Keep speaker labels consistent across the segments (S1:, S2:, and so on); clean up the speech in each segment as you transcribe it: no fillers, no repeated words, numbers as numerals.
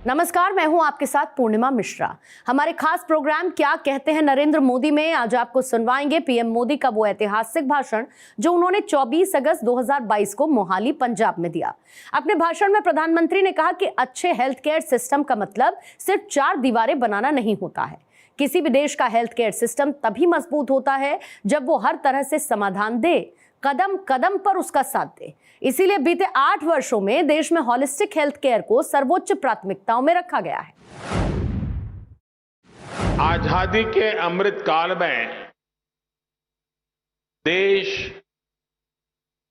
S1: नमस्कार, मैं हूं आपके साथ पूर्णिमा मिश्रा। हमारे खास प्रोग्राम क्या कहते हैं नरेंद्र मोदी में आज आपको सुनवाएंगे पीएम मोदी का वो ऐतिहासिक भाषण जो उन्होंने 24 अगस्त 2022 को मोहाली पंजाब में दिया। अपने भाषण में प्रधानमंत्री ने कहा कि अच्छे हेल्थ केयर सिस्टम का मतलब सिर्फ 4 दीवारें बनाना नहीं होता है। किसी भी देश का हेल्थ केयर सिस्टम तभी मजबूत होता है जब वो हर तरह से समाधान दे, कदम कदम पर उसका साथ दे। इसीलिए बीते 8 वर्षों में देश में होलिस्टिक हेल्थ केयर को सर्वोच्च प्राथमिकताओं में रखा गया है।
S2: आजादी के अमृत काल में देश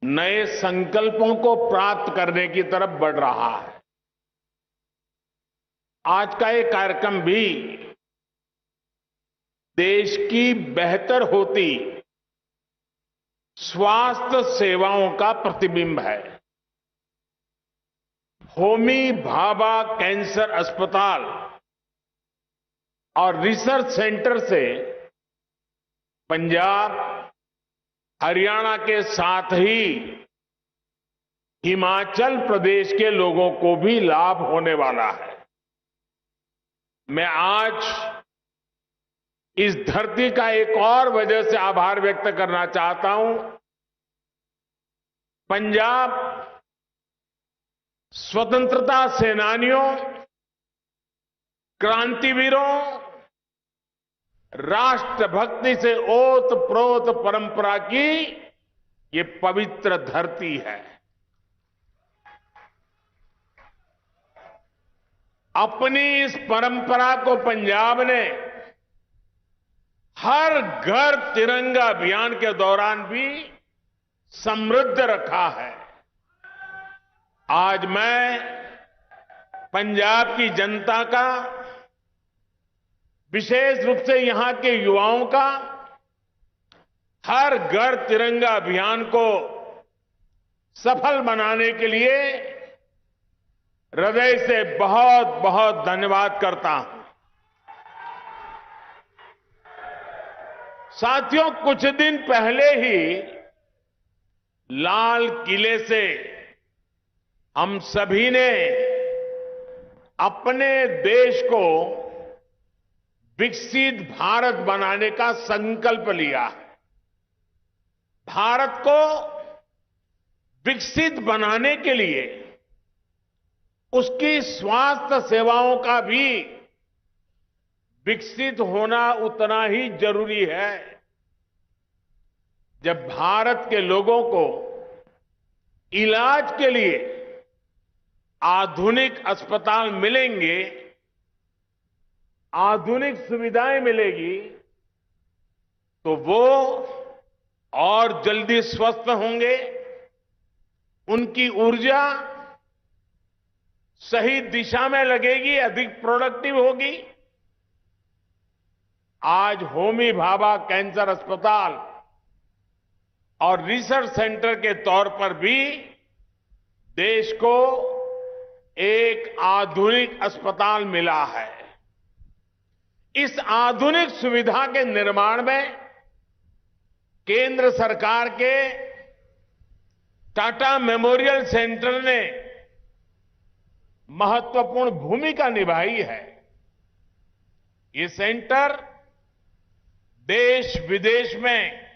S2: नए संकल्पों को प्राप्त करने की तरफ बढ़ रहा है। आज का ये कार्यक्रम भी देश की बेहतर होती स्वास्थ्य सेवाओं का प्रतिबिंब है। होमी भाभा कैंसर अस्पताल और रिसर्च सेंटर से पंजाब, हरियाणा के साथ ही हिमाचल प्रदेश के लोगों को भी लाभ होने वाला है। मैं आज इस धरती का एक और वजह से आभार व्यक्त करना चाहता हूं। पंजाब स्वतंत्रता सेनानियों, क्रांतिवीरों, राष्ट्रभक्ति से ओत-प्रोत परंपरा की ये पवित्र धरती है। अपनी इस परंपरा को पंजाब ने हर घर तिरंगा अभियान के दौरान भी समृद्ध रखा है। आज मैं पंजाब की जनता का, विशेष रूप से यहां के युवाओं का हर घर तिरंगा अभियान को सफल बनाने के लिए हृदय से बहुत बहुत धन्यवाद करता हूं। साथियों, कुछ दिन पहले ही लाल किले से हम सभी ने अपने देश को विकसित भारत बनाने का संकल्प लिया है। भारत को विकसित बनाने के लिए उसकी स्वास्थ्य सेवाओं का भी विकसित होना उतना ही जरूरी है। जब भारत के लोगों को इलाज के लिए आधुनिक अस्पताल मिलेंगे, आधुनिक सुविधाएं मिलेगी, तो वो और जल्दी स्वस्थ होंगे, उनकी ऊर्जा सही दिशा में लगेगी, अधिक प्रोडक्टिव होगी। आज होमी भाभा कैंसर अस्पताल और रिसर्च सेंटर के तौर पर भी देश को एक आधुनिक अस्पताल मिला है। इस आधुनिक सुविधा के निर्माण में केंद्र सरकार के टाटा मेमोरियल सेंटर ने महत्वपूर्ण भूमिका निभाई है। ये सेंटर देश विदेश में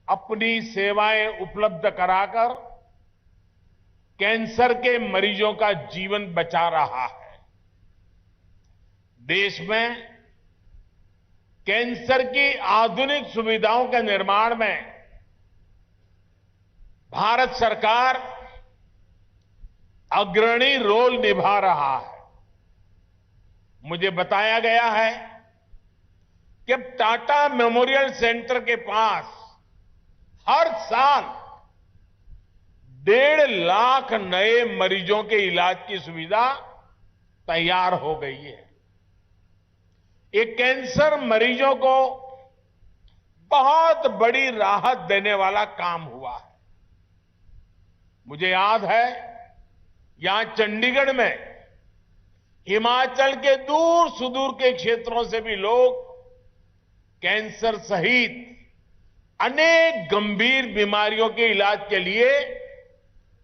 S2: अपनी सेवाएं उपलब्ध कराकर कैंसर के मरीजों का जीवन बचा रहा है। देश में कैंसर की आधुनिक सुविधाओं के निर्माण में भारत सरकार अग्रणी रोल निभा रहा है। मुझे बताया गया है कि अब टाटा मेमोरियल सेंटर के पास हर साल 1.5 लाख नए मरीजों के इलाज की सुविधा तैयार हो गई है। ये कैंसर मरीजों को बहुत बड़ी राहत देने वाला काम हुआ है। मुझे याद है, यहां चंडीगढ़ में हिमाचल के दूर सुदूर के क्षेत्रों से भी लोग कैंसर सहित अनेक गंभीर बीमारियों के इलाज के लिए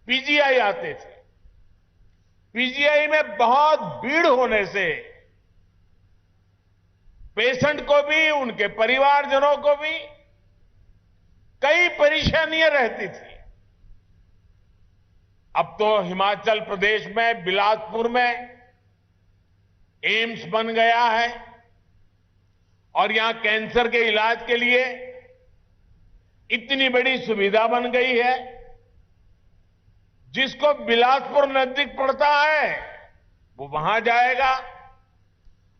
S2: पीजीआई आते थे। पीजीआई में बहुत भीड़ होने से पेशेंट को भी, उनके परिवारजनों को भी कई परेशानियां रहती थी। अब तो हिमाचल प्रदेश में बिलासपुर में एम्स बन गया है और यहां कैंसर के इलाज के लिए इतनी बड़ी सुविधा बन गई है। जिसको बिलासपुर नजदीक पड़ता है वो वहां जाएगा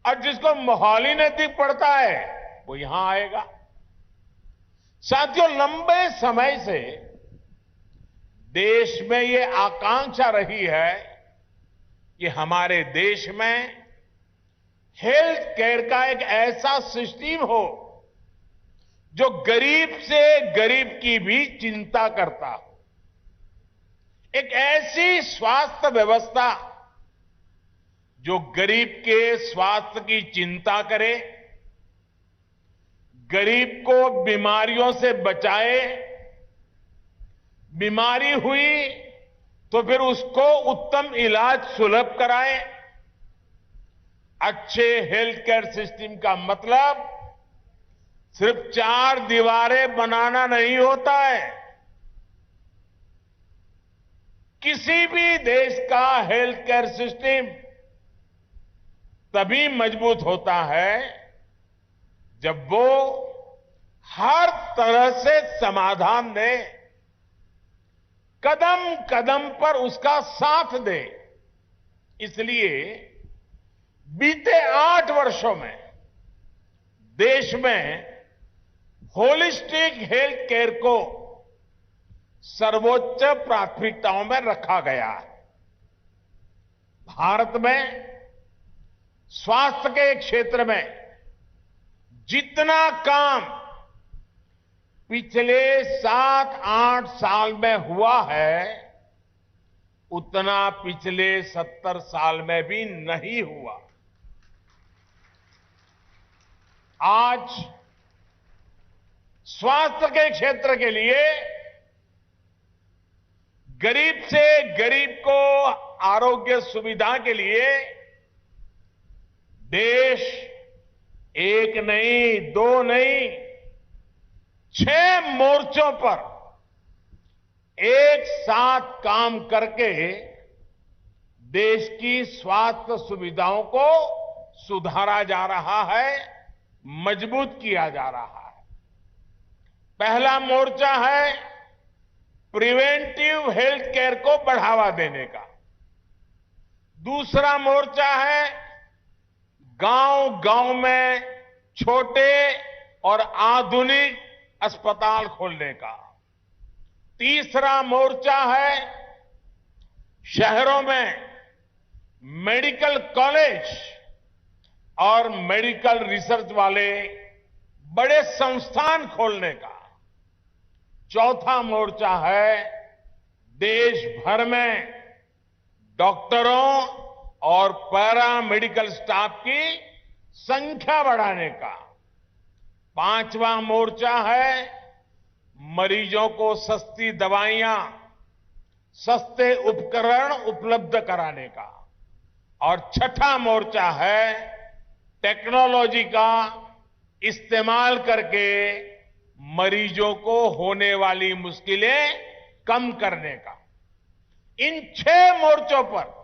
S2: और जिसको मोहाली नजदीक पड़ता है वो यहां आएगा। साथियों, लंबे समय से देश में ये आकांक्षा रही है कि हमारे देश में हेल्थ केयर का एक ऐसा सिस्टम हो जो गरीब से गरीब की भी चिंता करता हो, एक ऐसी स्वास्थ्य व्यवस्था जो गरीब के स्वास्थ्य की चिंता करे, गरीब को बीमारियों से बचाए, बीमारी हुई तो फिर उसको उत्तम इलाज सुलभ कराए। अच्छे हेल्थ केयर सिस्टम का मतलब सिर्फ 4 दीवारें बनाना नहीं होता है। किसी भी देश का हेल्थ केयर सिस्टम तभी मजबूत होता है जब वो हर तरह से समाधान दे, कदम कदम पर उसका साथ दे। इसलिए बीते 8 वर्षों में देश में होलिस्टिक हेल्थ केयर को सर्वोच्च प्राथमिकताओं में रखा गया है। भारत में स्वास्थ्य के क्षेत्र में जितना काम पिछले 7-8 साल में हुआ है उतना पिछले 70 साल में भी नहीं हुआ। आज स्वास्थ्य के क्षेत्र के लिए गरीब से गरीब को आरोग्य सुविधा के लिए देश एक नहीं, 2 नहीं, 6 मोर्चों पर एक साथ काम करके देश की स्वास्थ्य सुविधाओं को सुधारा जा रहा है, मजबूत किया जा रहा है। पहला मोर्चा है प्रिवेंटिव हेल्थ केयर को बढ़ावा देने का। दूसरा मोर्चा है गांव-गांव में छोटे और आधुनिक अस्पताल खोलने का। तीसरा मोर्चा है शहरों में मेडिकल कॉलेज और मेडिकल रिसर्च वाले बड़े संस्थान खोलने का। चौथा मोर्चा है देश भर में डॉक्टरों और पैरा मेडिकल स्टाफ की संख्या बढ़ाने का। पांचवा मोर्चा है मरीजों को सस्ती दवाइयां, सस्ते उपकरण उपलब्ध कराने का। और छठा मोर्चा है टेक्नोलॉजी का इस्तेमाल करके मरीजों को होने वाली मुश्किलें कम करने का। इन 6 मोर्चों पर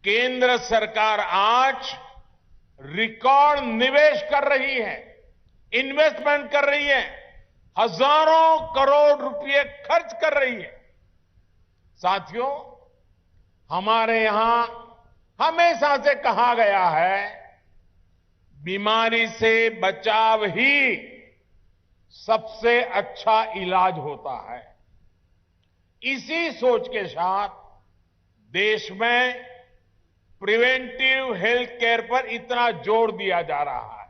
S2: केंद्र सरकार आज रिकॉर्ड निवेश कर रही है, इन्वेस्टमेंट कर रही है, हजारों करोड़ रुपए खर्च कर रही है। साथियों, हमारे यहां हमेशा से कहा गया है बीमारी से बचाव ही सबसे अच्छा इलाज होता है। इसी सोच के साथ देश में प्रिवेंटिव हेल्थ केयर पर इतना जोर दिया जा रहा है।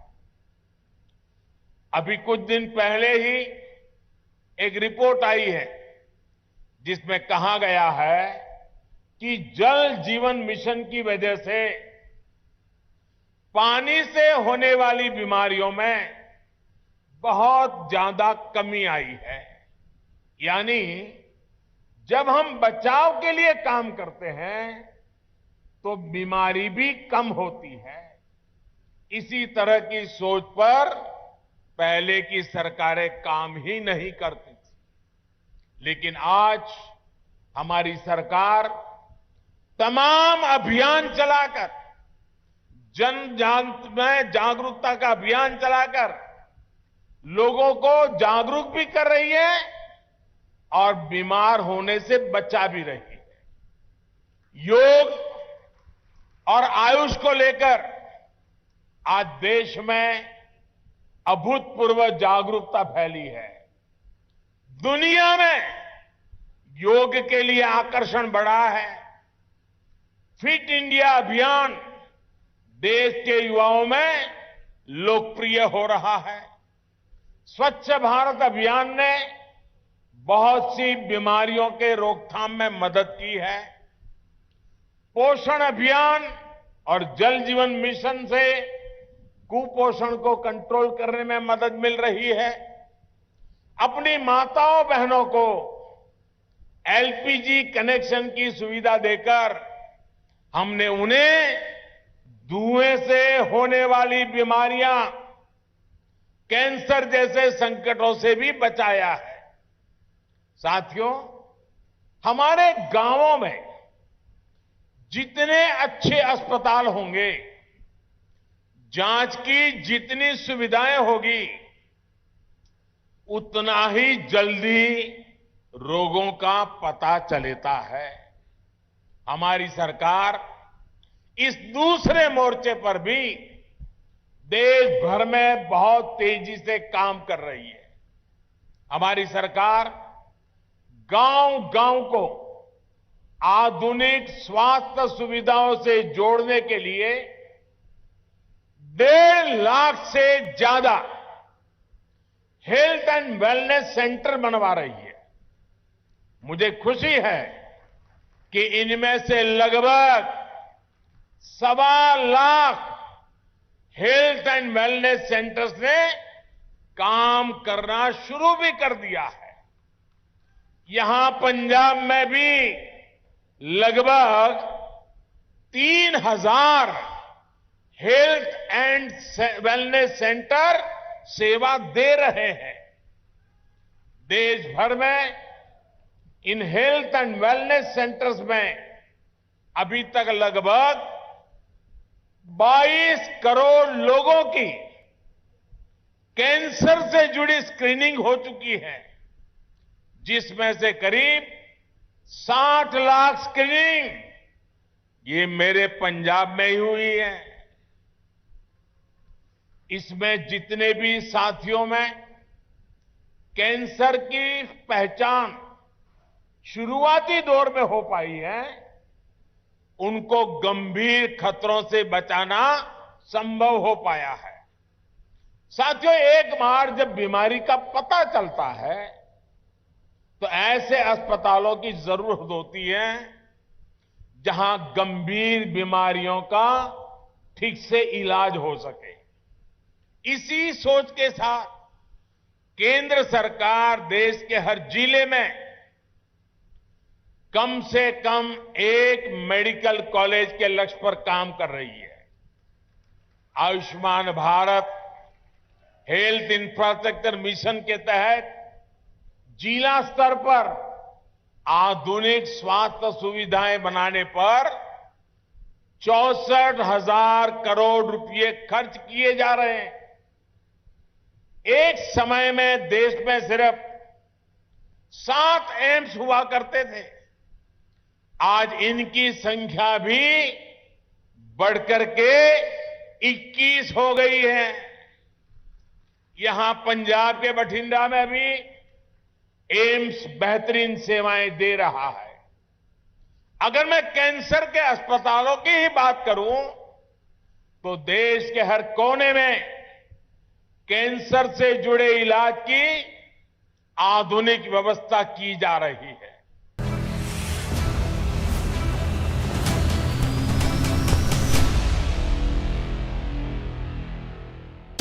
S2: अभी कुछ दिन पहले ही एक रिपोर्ट आई है जिसमें कहा गया है कि जल जीवन मिशन की वजह से पानी से होने वाली बीमारियों में बहुत ज्यादा कमी आई है। यानी जब हम बचाव के लिए काम करते हैं तो बीमारी भी कम होती है। इसी तरह की सोच पर पहले की सरकारें काम ही नहीं करती थी। लेकिन आज हमारी सरकार तमाम अभियान चलाकर, जन में जागरूकता का अभियान चलाकर लोगों को जागरूक भी कर रही है और बीमार होने से बचा भी रही है। योग और आयुष को लेकर आज देश में अभूतपूर्व जागरूकता फैली है। दुनिया में योग के लिए आकर्षण बढ़ा है। फिट इंडिया अभियान देश के युवाओं में लोकप्रिय हो रहा है। स्वच्छ भारत अभियान ने बहुत सी बीमारियों के रोकथाम में मदद की है। पोषण अभियान और जल जीवन मिशन से कुपोषण को कंट्रोल करने में मदद मिल रही है। अपनी माताओं बहनों को एलपीजी कनेक्शन की सुविधा देकर हमने उन्हें धुएं से होने वाली बीमारियां, कैंसर जैसे संकटों से भी बचाया है। साथियों, हमारे गांवों में जितने अच्छे अस्पताल होंगे, जांच की जितनी सुविधाएं होगी, उतना ही जल्दी रोगों का पता चलता है। हमारी सरकार इस दूसरे मोर्चे पर भी देश भर में बहुत तेजी से काम कर रही है। हमारी सरकार गांव-गांव को आधुनिक स्वास्थ्य सुविधाओं से जोड़ने के लिए 1.5 लाख से ज्यादा हेल्थ एंड वेलनेस सेंटर बनवा रही है। मुझे खुशी है कि इनमें से लगभग 1.25 lakh health and wellness centres ने काम करना शुरू भी कर दिया है। यहां पंजाब में भी लगभग 3,000 हेल्थ एंड वेलनेस सेंटर सेवा दे रहे हैं। देश भर में in health and wellness centres में अभी तक लगभग 22 करोड़ लोगों की कैंसर से जुड़ी स्क्रीनिंग हो चुकी है, जिसमें से करीब 60 लाख स्क्रीनिंग ये मेरे पंजाब में ही हुई है। इसमें जितने भी साथियों में कैंसर की पहचान शुरुआती दौर में हो पाई है, उनको गंभीर खतरों से बचाना संभव हो पाया है। साथियों, एक बार जब बीमारी का पता चलता है तो ऐसे अस्पतालों की जरूरत होती है जहां गंभीर बीमारियों का ठीक से इलाज हो सके। इसी सोच के साथ केंद्र सरकार देश के हर जिले में कम से कम एक मेडिकल कॉलेज के लक्ष्य पर काम कर रही है। Ayushman Bharat health infrastructure mission के तहत जिला स्तर पर आधुनिक स्वास्थ्य सुविधाएं बनाने पर 64,000 करोड़ रुपए खर्च किए जा रहे हैं। एक समय में देश में सिर्फ 7 एम्स हुआ करते थे। आज इनकी संख्या भी बढ़कर के 21 हो गई है। यहां पंजाब के बठिंडा में भी एम्स बेहतरीन सेवाएं दे रहा है। अगर मैं कैंसर के अस्पतालों की ही बात करूं तो देश के हर कोने में कैंसर से जुड़े इलाज की आधुनिक व्यवस्था की जा रही है।